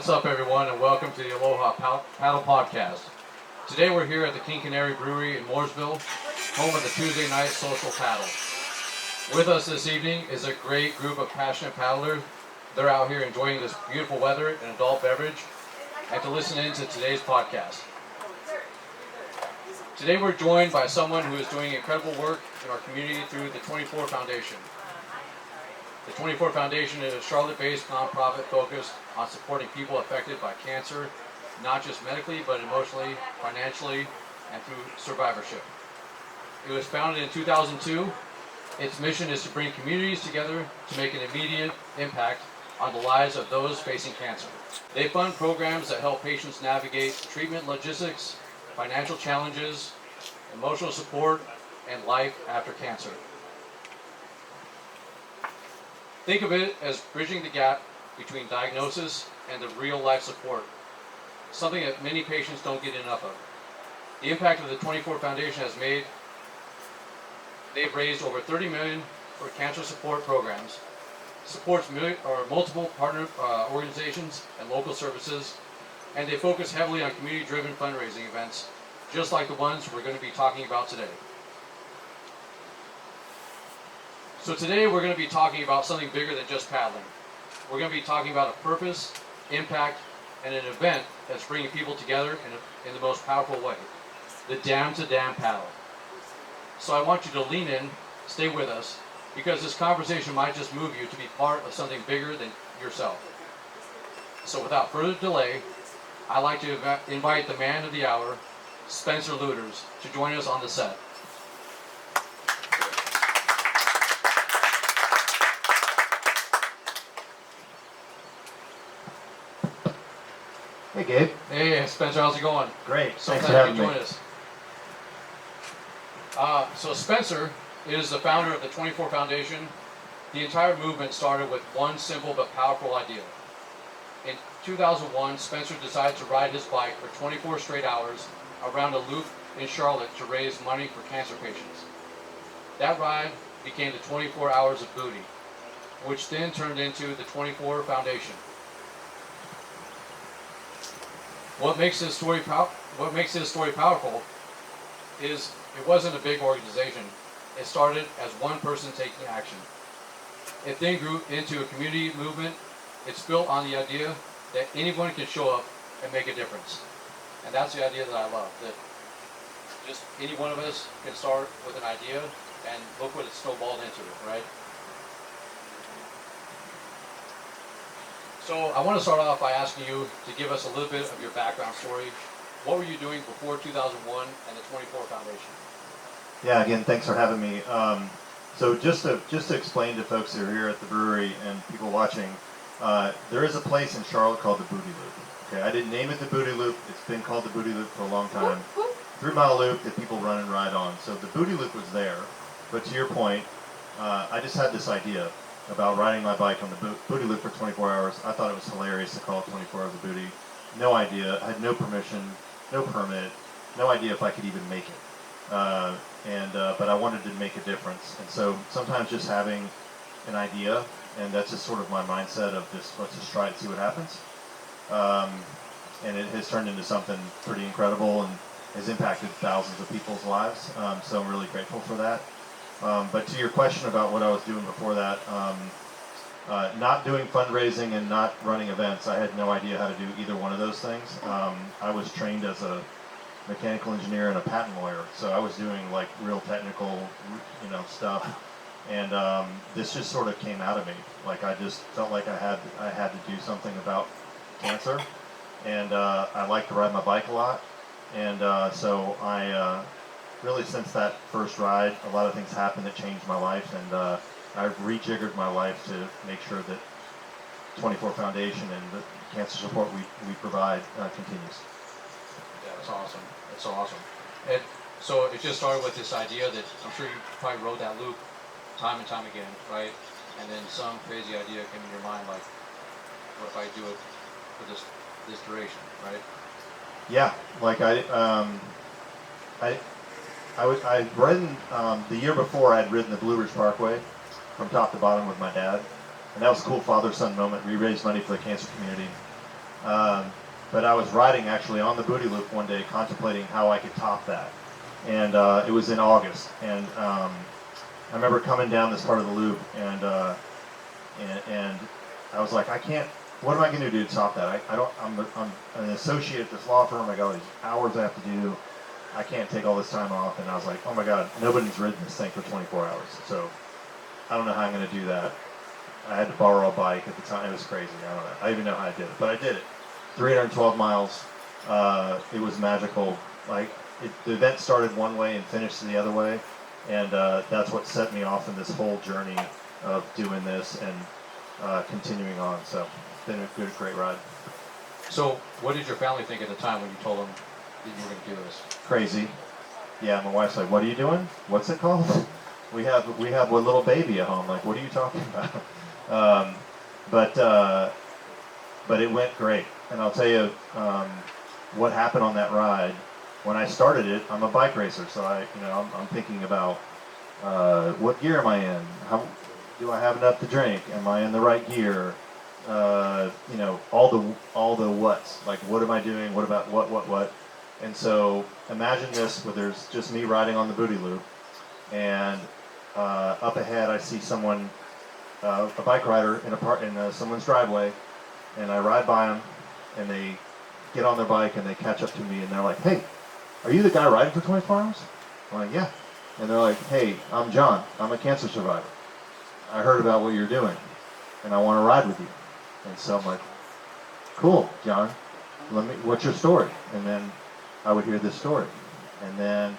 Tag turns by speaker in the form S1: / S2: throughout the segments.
S1: What's up, everyone, and welcome to the Aloha Paddle Podcast. Today we're here at the Canary Brewery in Mooresville, home of the Tuesday Night Social Paddle. With us this evening is a great group of passionate paddlers. They're out here enjoying this beautiful weather and adult beverage, and to listen in to today's podcast. Today we're joined by someone who is doing incredible work in our community through the 24 Foundation. The 24 Foundation is a Charlotte-based nonprofit focused on supporting people affected by cancer, not just medically, but emotionally, financially, and through survivorship. It was founded in 2002. Its mission is to bring communities together to make an immediate impact on the lives of those facing cancer. They fund programs that help patients navigate treatment logistics, financial challenges, emotional support, and life after cancer. Think of it as bridging the gap between diagnosis and the real-life support, something that many patients don't get enough of. The impact of the 24 Foundation has made, they've raised over $30 million for cancer support programs, supports multiple partner organizations and local services, and they focus heavily on community-driven fundraising events, just like the ones we're going to be talking about today. So today we're going to be talking about something bigger than just paddling. We're going to be talking about a purpose, impact, and an event that's bringing people together in the most powerful way, the Dam to Dam Paddle. So I want you to lean in, stay with us, because this conversation might just move you to be part of something bigger than yourself. So without further delay, I'd like to invite the man of the hour, Spencer Lueders, to join us on the set.
S2: Hey, Gabe.
S1: Hey, Spencer, how's it going?
S2: Great.
S1: So
S2: Thanks for
S1: glad you
S2: having me.
S1: joined us. So Spencer is the founder of the 24 Foundation. The entire movement started with one simple but powerful idea. In 2001, Spencer decided to ride his bike for 24 straight hours around a loop in Charlotte to raise money for cancer patients. That ride became the 24 Hours of Booty, which then turned into the 24 Foundation. What makes this story powerful is it wasn't a big organization. It started as one person taking action. It then grew into a community movement. It's built on the idea that anyone can show up and make a difference. And that's the idea that I love, that just any one of us can start with an idea and look what it snowballed into, right? So I want to start off by asking you to give us a little bit of your background story. What were you doing before 2001 and the 24 Foundation?
S2: Yeah, again, thanks for having me. So just to explain to folks who are here at the brewery and people watching, there is a place in Charlotte called the Booty Loop. Okay, I didn't name it the Booty Loop. It's been called the Booty Loop for a long time. 3-mile loop that people run and ride on. So the Booty Loop was there. But to your point, I just had this idea about riding my bike on the Booty Loop for 24 hours. I thought it was hilarious to call it 24 Hours of Booty. No idea. I had no permission, no permit, no idea if I could even make it. But I wanted to make a difference. And so sometimes just having an idea, and that's just sort of my mindset of just let's just try it, see what happens. And it has turned into something pretty incredible and has impacted thousands of people's lives. So I'm really grateful for that. But to your question about what I was doing before that, not doing fundraising and not running events, I had no idea how to do either one of those things. I was trained as a mechanical engineer and a patent lawyer, so I was doing like real technical, stuff. And this just sort of came out of me. Like I just felt like I had to do something about cancer, and I like to ride my bike a lot, and so I. Really, since that first ride, a lot of things happened that changed my life, and I've rejiggered my life to make sure that 24 Foundation and the cancer support we provide continues.
S1: Yeah, that's awesome. That's so awesome. And so it just started with this idea that I'm sure you probably rode that loop time and time again, right? And then some crazy idea came in your mind, like, what if I do it for this duration, right?
S2: Yeah, like I'd ridden, the year before I'd ridden the Blue Ridge Parkway from top to bottom with my dad. And that was a cool father-son moment. We raised money for the cancer community. But I was riding actually on the booty loop one day, contemplating how I could top that. And it was in August, and I remember coming down this part of the loop, and I was like, I can't. What am I going to do to top that? I don't. I'm an associate at this law firm. I got all these hours I have to do. I can't take all this time off. And I was like, oh my God, nobody's ridden this thing for 24 hours. So I don't know how I'm going to do that. I had to borrow a bike at the time. It was crazy. I don't know. I don't even know how I did it, but I did it. 312 miles. It was magical. The event started one way and finished the other way, and that's what set me off in this whole journey of doing this and continuing on. So it's been a great ride.
S1: So what did your family think at the time when you told them that you were going to do this?
S2: Crazy. Yeah, my wife's like, "What are you doing? What's it called?" we have a little baby at home. Like, what are you talking about? But it went great, and I'll tell you what happened on that ride. When I started it, I'm a bike racer, so I'm thinking about what gear am I in? How do I have enough to drink? Am I in the right gear? All the what's. Like, what am I doing? What about what? And so imagine this, where there's just me riding on the booty loop, and up ahead I see someone, a bike rider in someone's driveway, and I ride by them, and they get on their bike and they catch up to me, and they're like, "Hey, are you the guy riding for 24 hours?" I'm like, "Yeah." And they're like, "Hey, I'm John. I'm a cancer survivor. I heard about what you're doing, and I want to ride with you." And so I'm like, "Cool, John. What's your story?" And then I would hear this story. And then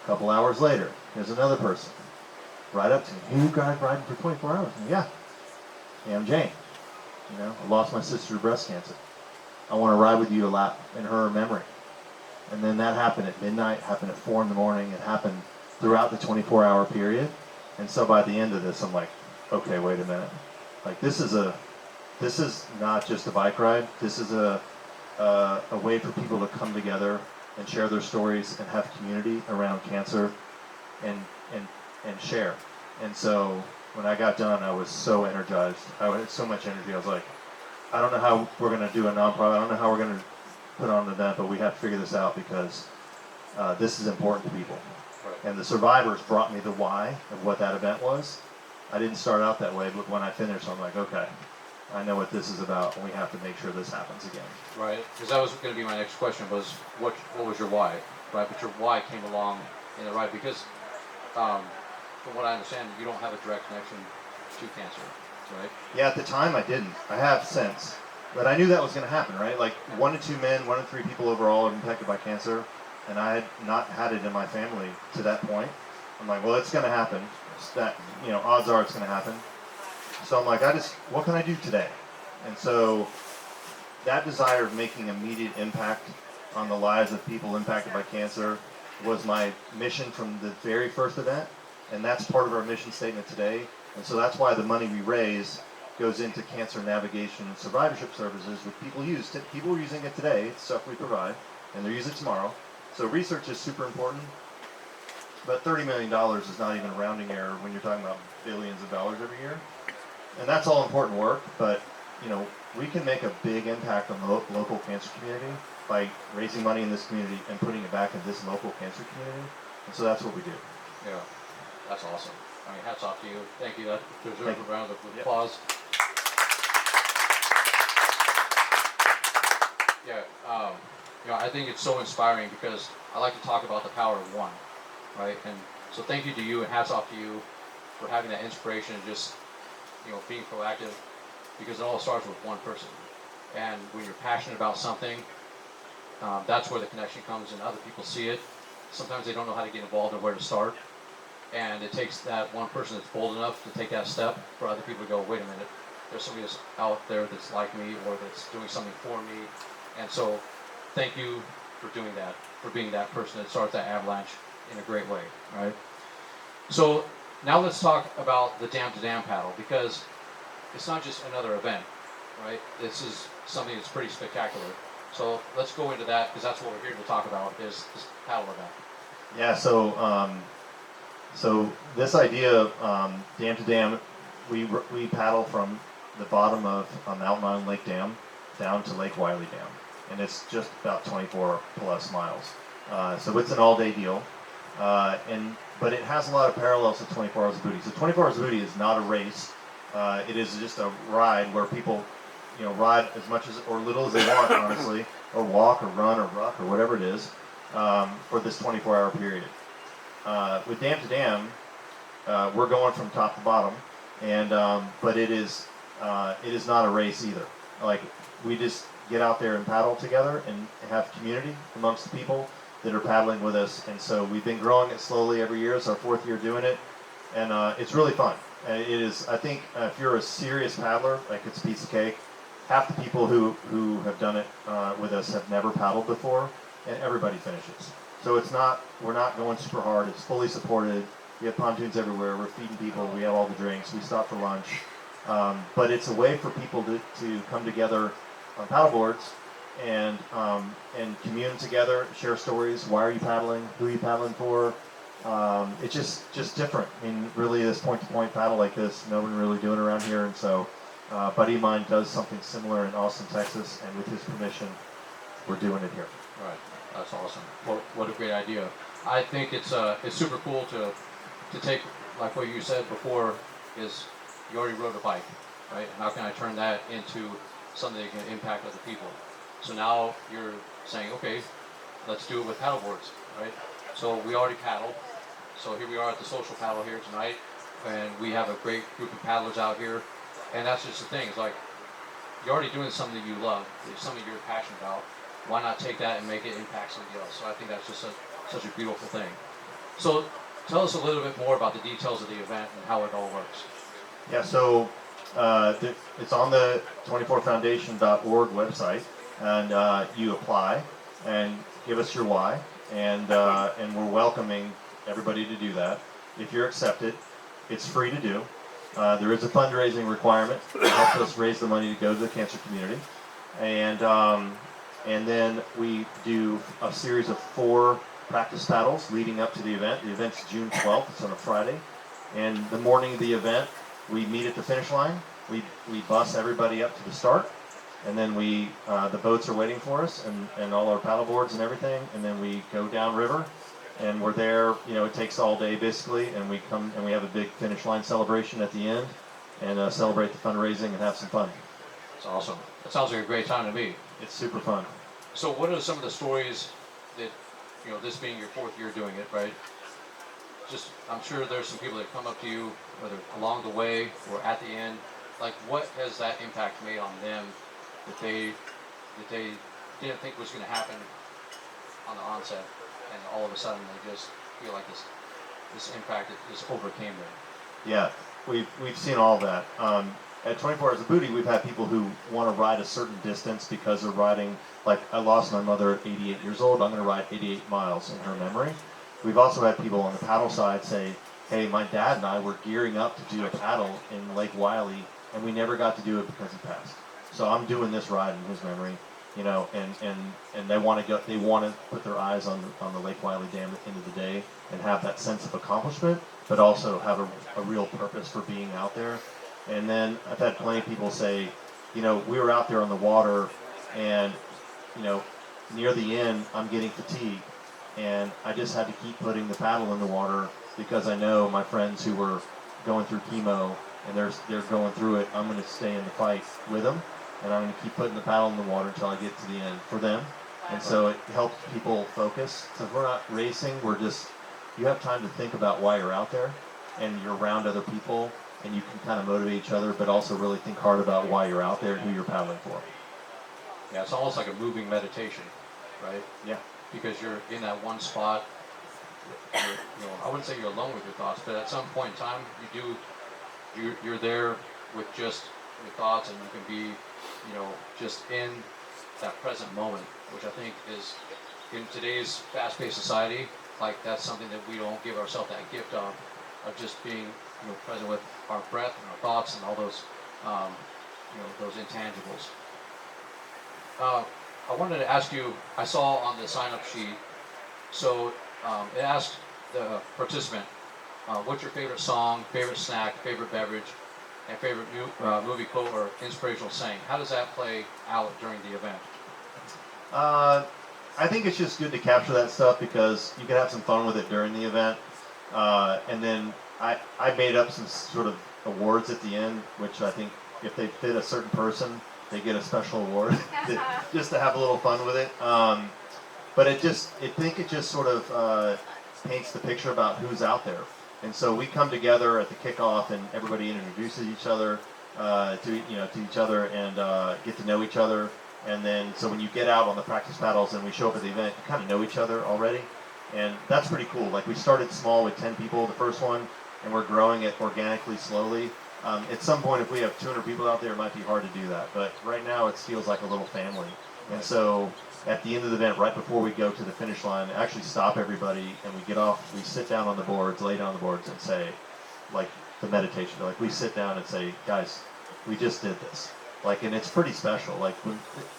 S2: a couple hours later, there's another person right up to me. "Hey, you guys riding for 24 hours?" And yeah. "Hey, I'm Jane. I lost my sister to breast cancer. I want to ride with you a lap in her memory." And then that happened at midnight, happened at 4 in the morning, it happened throughout the 24-hour period. And so by the end of this, I'm like, okay, wait a minute. Like, this is not just a bike ride. This is a way for people to come together and share their stories and have community around cancer and share. And so when I got done, I was so energized. I had so much energy. I was like, I don't know how we're going to do a nonprofit. I don't know how we're going to put on an event, but we have to figure this out because this is important to people.
S1: Right.
S2: And the survivors brought me the why of what that event was. I didn't start out that way, but when I finished, I'm like, okay, I know what this is about, and we have to make sure this happens again.
S1: Right, because that was going to be my next question, was what was your why, right? But your why came along in the ride because, from what I understand, you don't have a direct connection to cancer, right?
S2: Yeah, at the time I didn't. I have since. But I knew that was going to happen, right? Like 1 to 2 men, 1 to 3 people overall are infected by cancer, and I had not had it in my family to that point. I'm like, well, it's going to happen. Odds are it's going to happen. So I'm like, what can I do today? And so that desire of making immediate impact on the lives of people impacted by cancer was my mission from the very first event, and that's part of our mission statement today. And so that's why the money we raise goes into cancer navigation and survivorship services, which people use. People are using it today. It's stuff we provide, and they'll use it tomorrow. So research is super important, but $30 million is not even a rounding error when you're talking about billions of dollars every year. And that's all important work, but we can make a big impact on the local cancer community by raising money in this community and putting it back in this local cancer community. And so that's what we do.
S1: Yeah, that's awesome. I mean, hats off to you. Thank you. That deserves a round of applause. Yeah, I think it's so inspiring because I like to talk about the power of one, right? And so thank you to you, and hats off to you for having that inspiration and just, being proactive, because it all starts with one person. And when you're passionate about something, that's where the connection comes, and other people see it. Sometimes they don't know how to get involved or where to start. And it takes that one person that's bold enough to take that step for other people to go, wait a minute, there's somebody that's out there that's like me or that's doing something for me. And so thank you for doing that, for being that person that starts that avalanche in a great way, right? So now let's talk about the Dam to Dam paddle, because it's not just another event, right? This is something that's pretty spectacular. So let's go into that, because that's what we're here to talk about, is this paddle event.
S2: Yeah, so this idea of dam to dam, we paddle from the bottom of Mountain Island Lake Dam down to Lake Wiley Dam, and it's just about 24 plus miles. So it's an all-day deal, but it has a lot of parallels to 24 Hours of Booty. So 24 Hours of Booty is not a race. It is just a ride where people, ride as much as or little as they want, honestly, or walk or run or ruck or whatever it is, for this 24-hour period. With Dam to Dam, we're going from top to bottom, and but it is not a race either. Like, we just get out there and paddle together and have community amongst the people that are paddling with us. And so we've been growing it slowly every year. It's our 4th year doing it, and it's really fun. It is. I think if you're a serious paddler, like, it's a piece of cake. Half the people who have done it with us have never paddled before, and everybody finishes. So we're not going super hard. It's fully supported. We have pontoons everywhere. We're feeding people. We have all the drinks. We stop for lunch. But it's a way for people to come together on paddleboards and commune together, share stories. Why are you paddling? Who are you paddling for? It's just different. I mean, really, this point-to-point paddle like this, no one really doing around here. And so, a buddy of mine does something similar in Austin, Texas, and with his permission, we're doing it here.
S1: Right. That's awesome. What a great idea. I think it's super cool to take, like what you said before, is you already rode a bike, right? How can I turn that into something that can impact other people? So now you're saying, okay, let's do it with paddleboards, right? So we already paddled. So here we are at the social paddle here tonight, and we have a great group of paddlers out here. And that's just the thing. It's like, you're already doing something that you love. It's something you're passionate about. Why not take that and make it impact somebody else? So I think that's just such a beautiful thing. So tell us a little bit more about the details of the event and how it all works.
S2: Yeah, so it's on the 24foundation.org website, and you apply and give us your why, and we're welcoming everybody to do that. If you're accepted, it's free to do. There is a fundraising requirement that helps us raise the money to go to the cancer community, and then we do a series of 4 practice paddles leading up to the event. The event's June 12th. It's on a Friday, and the morning of the event, we meet at the finish line. We bus everybody up to the start, and then the boats are waiting for us, and all our paddle boards and everything, and then we go down river, and we're there. It takes all day basically, and we come and we have a big finish line celebration at the end, and celebrate the fundraising and have some fun.
S1: It's awesome. That sounds like a great time to me.
S2: It's super fun.
S1: So what are some of the stories that, this being your 4th year doing it, right? I'm sure there's some people that come up to you, whether along the way or at the end. Like, what has that impact made on them that they didn't think was going to happen on the onset, and all of a sudden they just feel like this impact just overcame them?
S2: Yeah, we've seen all that. At 24 Hours of Booty, we've had people who want to ride a certain distance because they're riding, like, I lost my mother at 88 years old, I'm going to ride 88 miles in her memory. We've also had people on the paddle side say, hey, my dad and I were gearing up to do a paddle in Lake Wiley, and we never got to do it because he passed. So I'm doing this ride in his memory, and they want to go. They want to put their eyes on the Lake Wiley Dam at the end of the day and have that sense of accomplishment, but also have a real purpose for being out there. And then I've had plenty of people say, we were out there on the water, and near the end, I'm getting fatigued. And I just had to keep putting the paddle in the water because I know my friends who were going through chemo and they're going through it. I'm going to stay in the fight with them, and I'm going to keep putting the paddle in the water until I get to the end for them. And so it helps people focus. So if we're not racing, you have time to think about why you're out there, and you're around other people, and you can kind of motivate each other, but also really think hard about why you're out there and who you're paddling for.
S1: Yeah, it's almost like a moving meditation, right?
S2: Yeah.
S1: Because you're in that one spot. I wouldn't say you're alone with your thoughts, but at some point in time, you're there with just your thoughts, and you can be, just in that present moment, which I think is, in today's fast-paced society, like, that's something that we don't give ourselves that gift of just being, present with our breath and our thoughts and all those, those intangibles. I wanted to ask you, I saw on the sign-up sheet, so it asked the participant, what's your favorite song, favorite snack, favorite beverage, and favorite movie quote or inspirational saying. How does that play out during the event?
S2: I think it's just good to capture that stuff because you can have some fun with it during the event. And then I made up some sort of awards at the end, which I think if they fit a certain person, they get a special award just to have a little fun with it. But I think it just sort of paints the picture about who's out there. And so we come together at the kickoff, and everybody introduces each other to each other and get to know each other. And then so when you get out on the practice paddles and we show up at the event, you kind of know each other already, and that's pretty cool. Like we started small with 10 people the first one, and we're growing it organically slowly. At some point, if we have 200 people out there, it might be hard to do that. But right now, it feels like a little family. And so at the end of the event, right before we go to the finish line, I actually stop everybody and we get off. We sit down on the boards, lay down on the boards, and say, like the meditation. Like we sit down and say, guys, we just did this. Like, and it's pretty special. Like,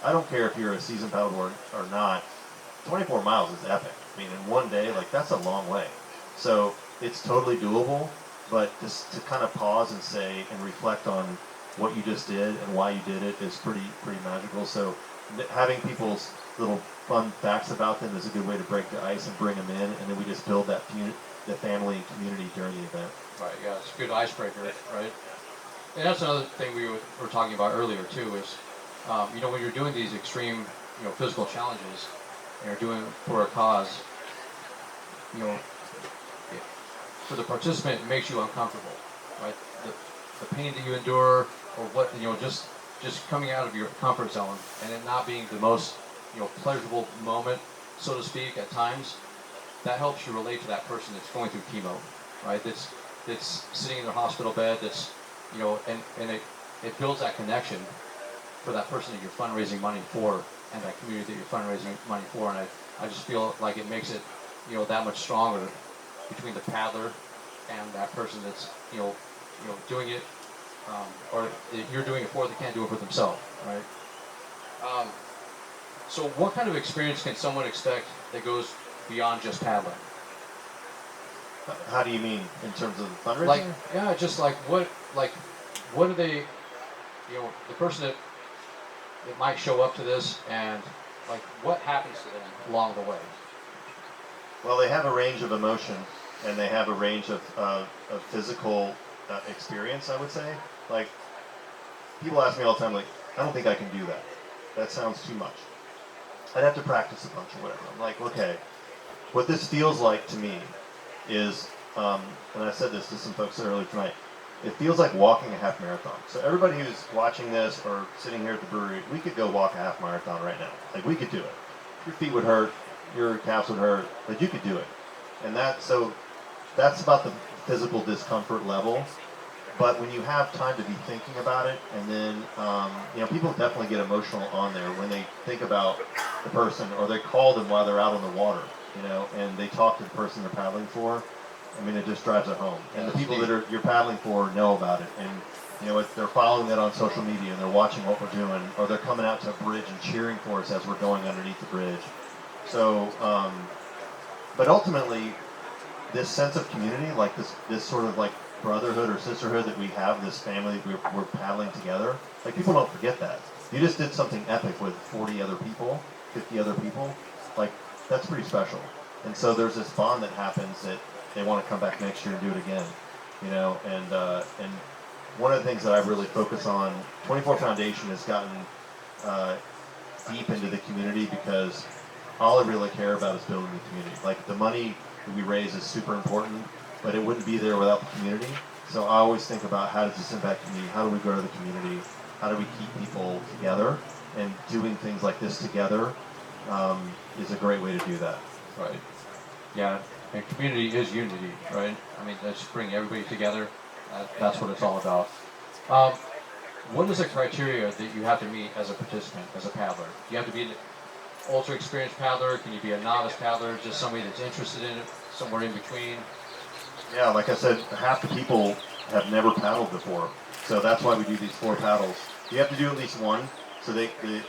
S2: I don't care if you're a seasoned paddleboarder or not. 24 miles is epic. I mean, in one day, like that's a long way. So it's totally doable. But just to kind of pause and say and reflect on what you just did and why you did it is pretty magical. So having people's little fun facts about them is a good way to break the ice and bring them in, and then we just build that the family and community during the event.
S1: Right. Yeah, it's a good icebreaker, right? And that's another thing we were talking about earlier too. Is when you're doing these extreme physical challenges and you're doing it for a cause, for the participant, it makes you uncomfortable, right? The pain that you endure, or what just coming out of your comfort zone, and it not being the most pleasurable moment, so to speak, at times, that helps you relate to that person that's going through chemo, right? That's sitting in their hospital bed. That's and it builds that connection for that person that you're fundraising money for, and that community that you're fundraising money for, and I just feel like it makes it that much stronger between the paddler and that person that's doing it, or you're doing it for, they can't do it for themselves, right? So what kind of experience can someone expect that goes beyond just paddling?
S2: How do you mean in terms of fundraising?
S1: What do they, the person that might show up to this, and like what happens to them along the way?
S2: Well, they have a range of emotion, and they have a range of physical experience, I would say. Like, people ask me all the time, like, I don't think I can do that. That sounds too much. I'd have to practice a bunch or whatever. I'm like, okay, what this feels like to me is, and I said this to some folks earlier tonight, it feels like walking a half marathon. So everybody who's watching this or sitting here at the brewery, we could go walk a half marathon right now. Like, we could do it. Your feet would hurt, your calves would hurt, but you could do it. And that's about the physical discomfort level. But when you have time to be thinking about it, and then people definitely get emotional on there when they think about the person, or they call them while they're out on the water, and they talk to the person they're paddling for. I mean, it just drives it home. And the people that you're paddling for know about it, and if they're following that on social media and they're watching what we're doing, or they're coming out to a bridge and cheering for us as we're going underneath the bridge. So, but ultimately, this sense of community, like this sort of like brotherhood or sisterhood that we have, this family, we're paddling together. Like, people don't forget that. You just did something epic with 40 other people, 50 other people. Like, that's pretty special. And so there's this bond that happens that they want to come back next year and do it again. And one of the things that I really focus on, 24 Foundation has gotten deep into the community because all I really care about is building the community. Like, the money that we raise is super important, but it wouldn't be there without the community. So I always think about, how does this impact the community? How do we grow the community? How do we keep people together? And doing things like this together is a great way to do that.
S1: Right. Yeah. And community is unity, right? I mean, that's bringing everybody together. That's what it's all about. What is the criteria that you have to meet as a participant, as a paddler? Do you have to be an ultra experienced paddler? Can you be a novice paddler? Just somebody that's interested in it, somewhere in between?
S2: Yeah, like I said, half the people have never paddled before, so that's why we do these 4 paddles. You have to do at least one. So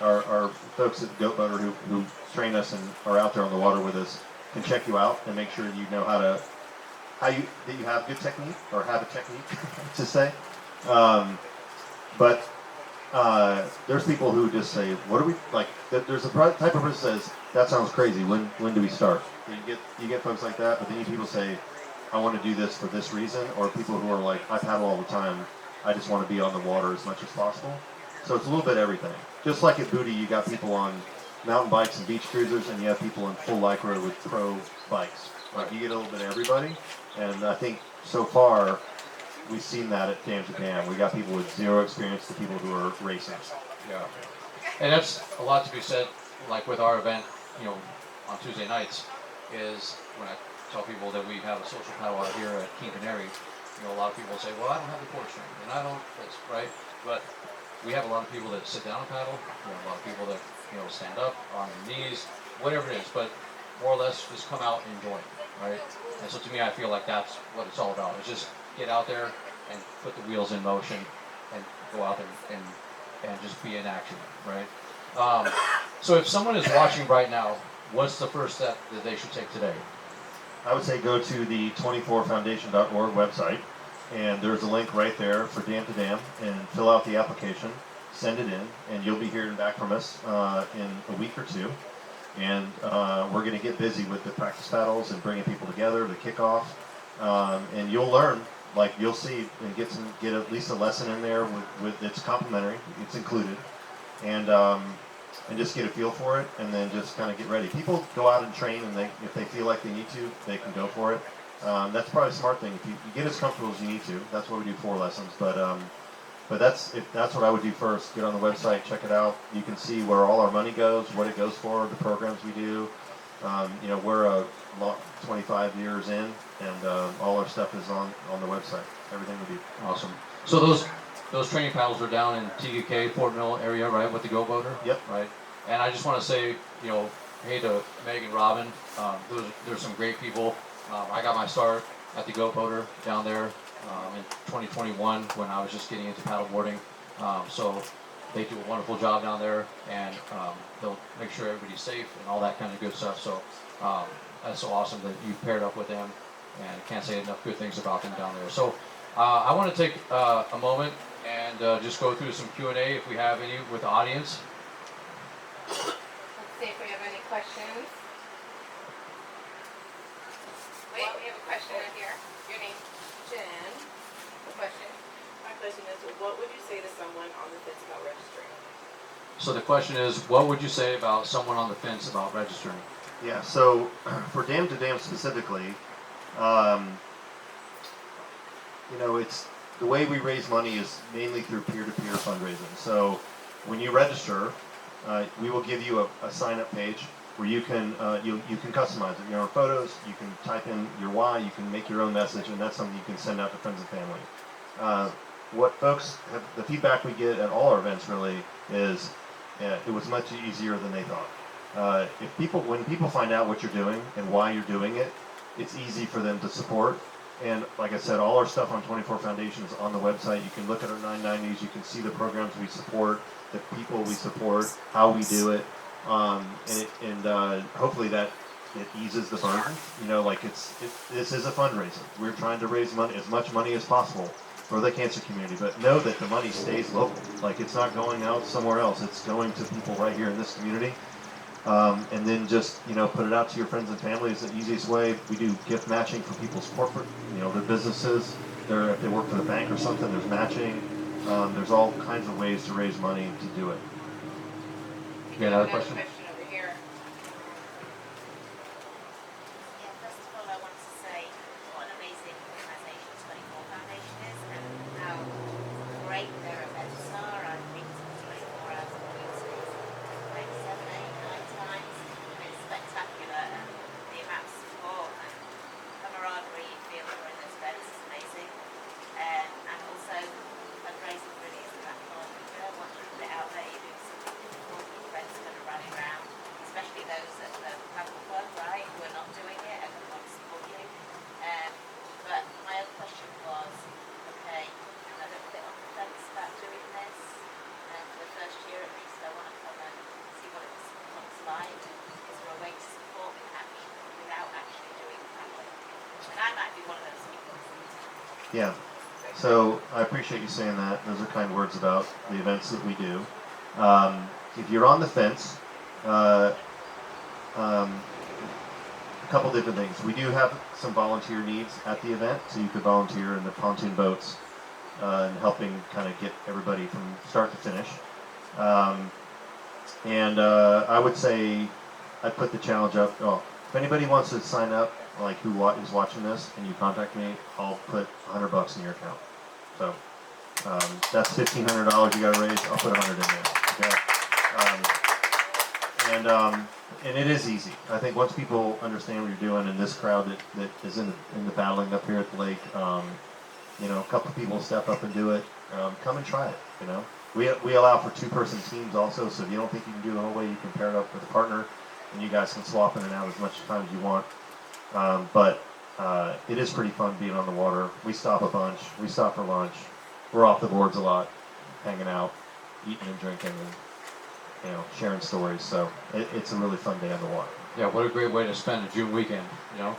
S2: our folks at Goat Boater who train us and are out there on the water with us can check you out and make sure you know that you have good technique, or have a technique to say. But there's people who just say, "What do we like?" There's a type of person that says, "That sounds crazy. When do we start?" You get folks like that, but then you people say, "I want to do this for this reason," or people who are like, "I paddle all the time. I just want to be on the water as much as possible." So it's a little bit of everything. Just like at Booty, you got people on mountain bikes and beach cruisers, and you have people in full lycra with pro bikes. Like you get a little bit of everybody, and I think so far we've seen that at Dam to Dam. We got people with zero experience to people who are racing.
S1: Yeah. And that's a lot to be said, like with our event, you know, on Tuesday nights, is when I tell people that we have a social paddle out here at Canary, you know, a lot of people say, well, I don't have the core strength, and I don't, that's right, but we have a lot of people that sit down and paddle, we have a lot of people that, you know, stand up on their knees, whatever it is, but more or less just come out and join, right? And so to me, I feel like that's what it's all about, is just get out there and put the wheels in motion and go out there and just be in action, right? So if someone is watching right now, what's the first step that they should take today?
S2: I would say go to the 24foundation.org website, and there's a link right there for Dam to Dam, and fill out the application, send it in, and you'll be hearing back from us in a week or two. And we're going to get busy with the practice paddles and bringing people together, the kickoff, and you'll learn. Like you'll see and get at least a lesson in there with it's complimentary, it's included, and just get a feel for it, and then just kind of get ready. People go out and train, and if they feel like they need to, they can go for it. That's probably a smart thing. If you get as comfortable as you need to, that's what we do 4 lessons. But that's what I would do first. Get on the website, check it out. You can see where all our money goes, what it goes for, the programs we do. You know, we're 25 years in, and all our stuff is on the website. Everything we do.
S1: Awesome. So those training paddles are down in TUK, Fort Mill area, right, with the Go Boater?
S2: Yep.
S1: Right. And I just want to say, you know, hey to Meg and Robin. There's some great people. I got my start at the Go Boater down there in 2021 when I was just getting into paddleboarding. So they do a wonderful job down there, and they'll make sure everybody's safe and all that kind of good stuff. So that's so awesome that you paired up with them, and I can't say enough good things about them down there. So I want to take a moment and just go through some Q&A if we have any with the audience.
S3: Let's see if we have any questions. Wait, we have a question right here. Your name?
S4: Jen,
S3: The question.
S4: my question is, what would you say to someone on the fence about registering?
S1: So the question is, what would you say about someone on the fence about registering?
S2: Yeah. So for Dam to Dam specifically, you know, it's the way we raise money is mainly through peer-to-peer fundraising. So when you register, we will give you a sign-up page where you can you can customize it. Your own photos. You can type in your why. You can make your own message, and that's something you can send out to friends and family. What folks have, the feedback we get at all our events really is it was much easier than they thought. When people find out what you're doing and why you're doing it, it's easy for them to support. And like I said, all our stuff on 24 Foundation is on the website. You can look at our 990s. You can see the programs we support, the people we support, how we do it, and hopefully that it eases the burden. You know, like this is a fundraiser. We're trying to raise money, as much money as possible for the cancer community, but know that the money stays local. Like it's not going out somewhere else. It's going to people right here in this community. And then just, you know, put it out to your friends and family is the easiest way. We do gift matching for people's corporate, you know, their businesses. If they work for the bank or something, there's matching. There's all kinds of ways to raise money to do it.
S1: You got another question?
S3: Over here.
S5: Yeah, first of all, I want to say what an amazing organisation 24 Foundation is, and how great their events are. I've been to 24 hours of meetings like 7, 8, 9 times, and it's spectacular, and the amount of support and camaraderie you feel during those events is amazing. And also, fundraising really is that fun. You know, once you put it out there, you do something for your friends are going to rally around, especially those at the paddle club, right, who are not doing it and who want to support you. But my other question was, okay, I'm a little bit on the fence about doing this, and for the first year at least, I want to come and see what it's like. Is there a way to support without actually doing paddling? And I might be one of those people.
S2: Yeah. So I appreciate you saying that. Those are kind words about the events that we do. If you're on the fence, uh, a couple different things. We do have some volunteer needs at the event, so you could volunteer in the pontoon boats and helping kind of get everybody from start to finish. I would say I put the challenge up. Oh, if anybody wants to sign up, like who's watching this, and you contact me, I'll put $100 in your account. So that's $1,500 you got to raise. I'll put 100 in there. Okay. And it is easy. I think once people understand what you're doing, and this crowd that is in the battling up here at the lake, a couple of people step up and do it. Come and try it. We allow for 2-person teams also, so if you don't think you can do it the whole way, you can pair it up with a partner, and you guys can swap in and out as much time as you want. But it is pretty fun being on the water. We stop a bunch. We stop for lunch. We're off the boards a lot, hanging out, eating and drinking, and sharing stories. So it's a really fun day on the water.
S1: Yeah, what a great way to spend a June weekend. You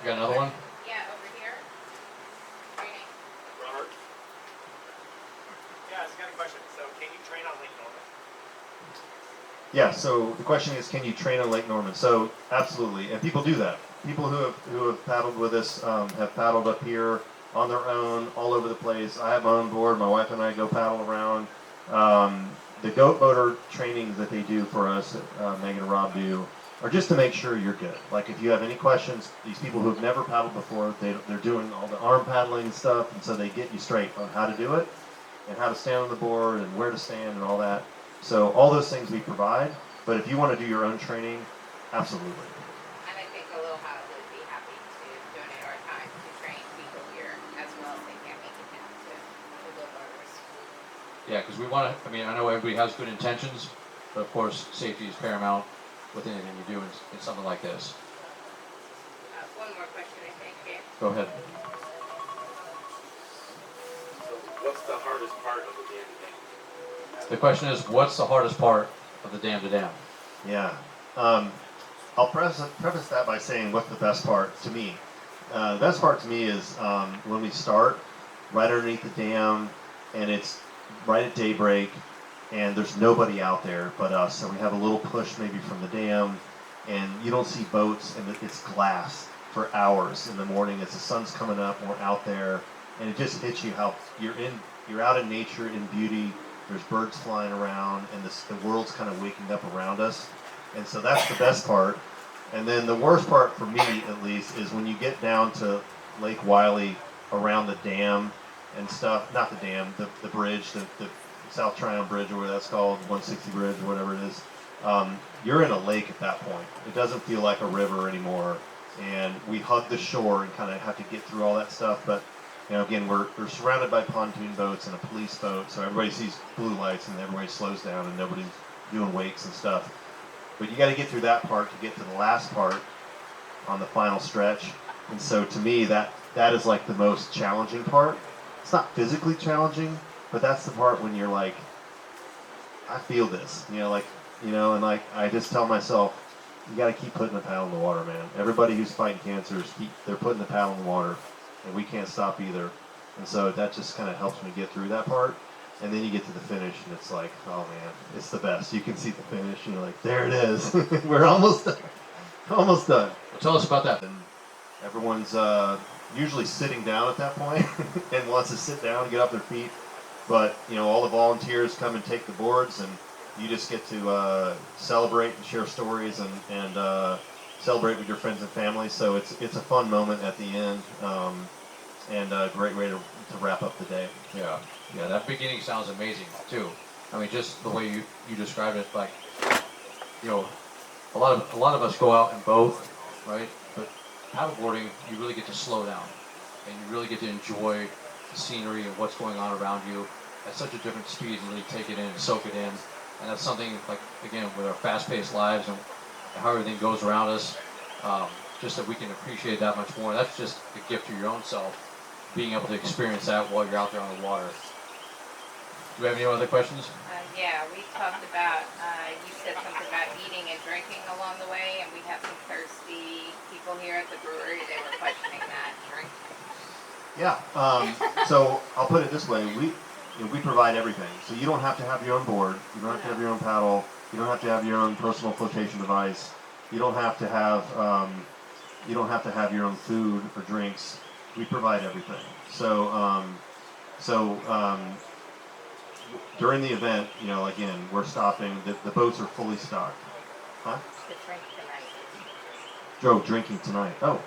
S1: got another one?
S3: Yeah, over here. Training.
S6: Robert? Yeah, I just got a question. So, can you train on Lake Norman?
S2: Yeah, so the question is, can you train on Lake Norman? So absolutely, and people do that. People who have paddled with us have paddled up here on their own, all over the place. I have my own board. My wife and I go paddle around. The goat boater trainings that they do for us, Megan and Rob do, are just to make sure you're good. Like if you have any questions, these people who have never paddled before, they're doing all the arm paddling and stuff, and so they get you straight on how to do it, and how to stand on the board, and where to stand, and all that. So all those things we provide, but if you want to do your own training, absolutely.
S3: And I think Aloha would be happy to donate our time to train people here as well if they can't make it down to the Low Borders.
S1: Yeah, because we want to, I know everybody has good intentions, but of course, safety is paramount with anything you do in something like this.
S3: One more question, I think. Yeah.
S1: Go ahead.
S6: So, what's the hardest part of the dam to dam?
S1: The question is, what's the hardest part of the dam to dam?
S2: Yeah. I'll preface that by saying what's the best part to me. The best part to me is when we start right underneath the dam, and it's right at daybreak, and there's nobody out there but us. So we have a little push maybe from the dam, and you don't see boats, and it's glass for hours in the morning as the sun's coming up. We're out there, and it just hits you how you're out in nature, in beauty. There's birds flying around, and the world's kind of waking up around us. And so that's the best part. And then the worst part for me, at least, is when you get down to Lake Wiley around the dam and stuff. Not the dam, the bridge, the South Tryon Bridge, or whatever that's called, 160 Bridge, or whatever it is. You're in a lake at that point. It doesn't feel like a river anymore. And we hug the shore and kind of have to get through all that stuff. But again, we're surrounded by pontoon boats and a police boat, so everybody sees blue lights and everybody slows down and nobody's doing wakes and stuff. But you got to get through that part to get to the last part on the final stretch. And so to me, that is like the most challenging part. It's not physically challenging, but that's the part when you're like, I feel this, and I just tell myself, you got to keep putting the paddle in the water, man. Everybody who's fighting cancers, they're putting the paddle in the water, and we can't stop either. And so that just kind of helps me get through that part. And then you get to the finish, and it's like, oh man, it's the best. You can see the finish, and you're like, there it is. We're almost done. Almost done.
S1: Well, tell us about that.
S2: And everyone's usually sitting down at that point and wants to sit down and get off their feet. But all the volunteers come and take the boards, and you just get to celebrate and share stories and celebrate with your friends and family. So it's a fun moment at the end, and a great way to wrap up the day.
S1: Yeah, that beginning sounds amazing too. Just the way you described it, like, a lot of us go out in both, right? But paddleboarding, you really get to slow down, and you really get to enjoy the scenery and what's going on around you at such a different speed, and really take it in and soak it in. And that's something, like, again, with our fast-paced lives and how everything goes around us, just that we can appreciate that much more. That's just a gift to your own self, being able to experience that while you're out there on the water. Do we have any other questions?
S3: Yeah, we talked about, you said something about eating and drinking along the way, and we have some thirsty people here at the brewery. They were questioning that drink.
S2: Yeah. So I'll put it this way: we provide everything. So you don't have to have your own board. You don't have to have your own paddle. You don't have to have your own personal flotation device. You don't have to have your own food or drinks. We provide everything. So during the event, again, we're stopping. The boats are fully stocked. Huh?
S5: The drink tonight.
S2: Joe, drinking tonight. Oh,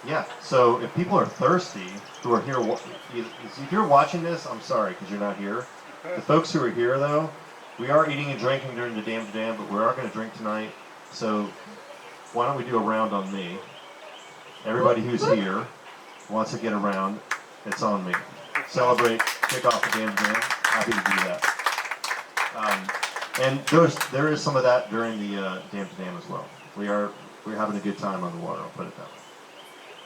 S2: yeah. So if people are thirsty, who are here, if you're watching this, I'm sorry because you're not here. The folks who are here, though, we are eating and drinking during the Dam to Dam, but we are going to drink tonight. So why don't we do a round on me? Everybody who's here wants to get around. It's on me. Celebrate, kick off the Dam to Dam. Happy to do that. And there is some of that during the Dam to Dam as well. We're having a good time on the water. I'll put it that way.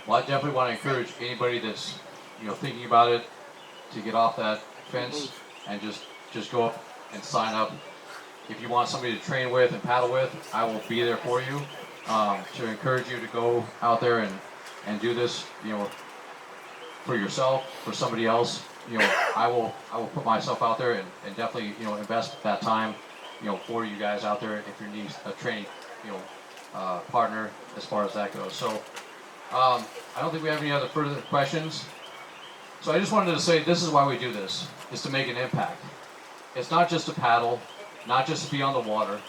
S1: Well, I definitely want to encourage anybody that's thinking about it to get off that fence and just go up and sign up. If you want somebody to train with and paddle with, I will be there for you to encourage you to go out there and do this. For yourself, for somebody else. I will put myself out there and definitely invest that time for you guys out there if you need a training partner as far as that goes. So I don't think we have any other further questions. So I just wanted to say this is why we do this, is to make an impact. It's not just to paddle, not just to be on the water,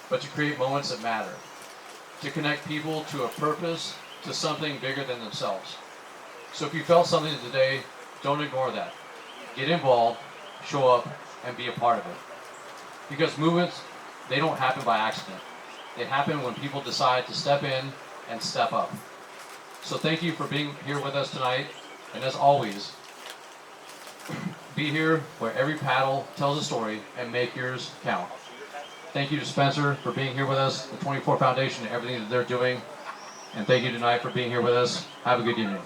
S1: but to create moments that matter, to connect people to a purpose, to something bigger than themselves. So if you felt something today, don't ignore that. Get involved, show up, and be a part of it. Because movements, they don't happen by accident. They happen when people decide to step in and step up. So thank you for being here with us tonight. And as always, be here where every paddle tells a story and make yours count. Thank you to Spencer for being here with us, the 24 Foundation, and everything that they're doing. And thank you tonight for being here with us. Have a good evening.